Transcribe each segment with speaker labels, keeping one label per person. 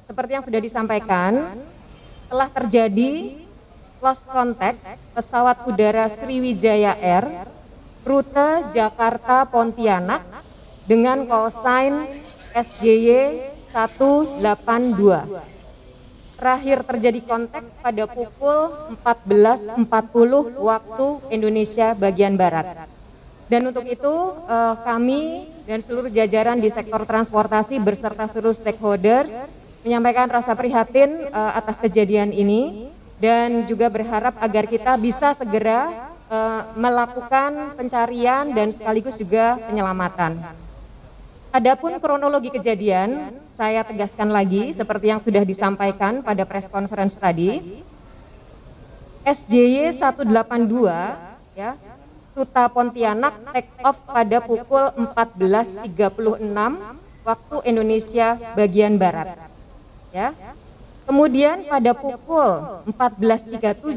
Speaker 1: seperti yang sudah disampaikan, telah terjadi lost contact pesawat udara Sriwijaya Air rute Jakarta Pontianak dengan call sign SJY 182. Terakhir terjadi kontak pada pukul 14.40 waktu Indonesia bagian Barat. Dan untuk itu kami dan seluruh jajaran di sektor transportasi beserta seluruh stakeholders menyampaikan rasa prihatin atas kejadian ini dan juga berharap agar kita bisa segera melakukan pencarian dan sekaligus juga penyelamatan. Adapun kronologi kejadian, saya tegaskan lagi seperti yang sudah disampaikan pada press conference tadi. SJY 182 ya, Suta Pontianak take off pada pukul 14.36 waktu Indonesia bagian Barat. Ya. Kemudian pada pukul 14.37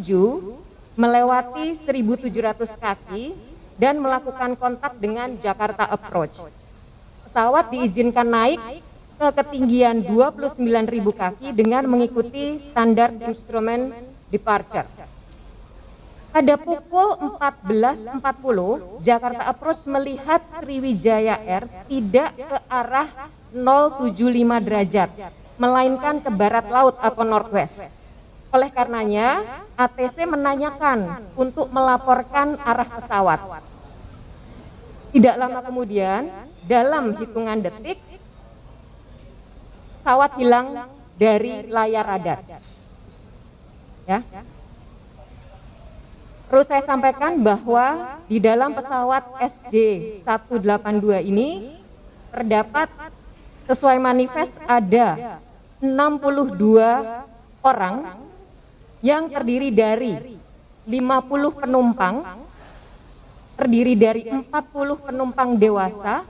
Speaker 1: melewati 1.700 kaki dan melakukan kontak dengan Jakarta Approach. Pesawat diizinkan naik ke ketinggian 29.000 kaki dengan mengikuti standar instrumen departure. Pada pukul 14.40, Jakarta Approach melihat Sriwijaya Air tidak ke arah 075 derajat, melainkan ke barat laut atau northwest. Oleh karenanya, ATC menanyakan untuk melaporkan arah pesawat. Tidak lama kemudian, dalam hitungan detik, pesawat hilang dari layar radar. Ya. Perlu saya sampaikan bahwa di dalam pesawat SJ182 ini terdapat sesuai manifest ada 62 orang yang terdiri dari 50 penumpang, terdiri dari 40 penumpang dewasa,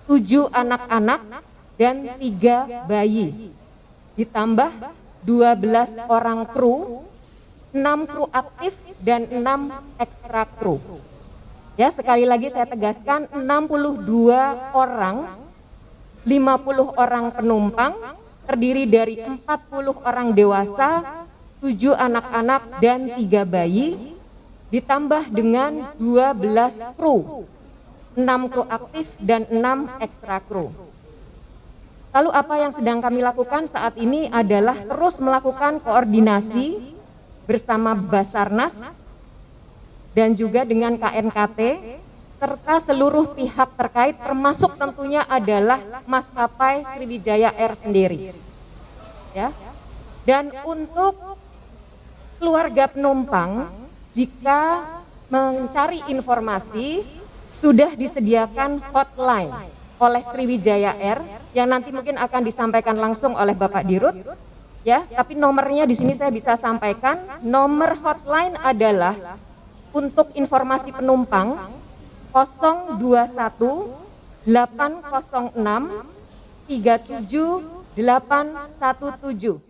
Speaker 1: 7 anak-anak, dan 3 bayi. Ditambah 12 orang kru, 6 kru aktif, dan 6 ekstra kru. Ya, sekali lagi saya tegaskan 62 orang, 50 orang penumpang, terdiri dari 40 orang dewasa, 7 anak-anak, dan 3 bayi, ditambah dengan 12 kru, 6 kru aktif dan 6 ekstra kru. Lalu apa yang sedang kami lakukan saat ini adalah terus melakukan koordinasi bersama Basarnas dan juga dengan KNKT serta seluruh pihak terkait termasuk tentunya adalah maskapai Sriwijaya Air sendiri. Ya. Dan untuk keluarga penumpang, jika mencari informasi, sudah disediakan hotline oleh Sriwijaya Air yang nanti mungkin akan disampaikan langsung oleh Bapak Dirut, ya. Tapi nomornya di sini saya bisa sampaikan. Nomor hotline adalah untuk informasi penumpang 021 806 37817.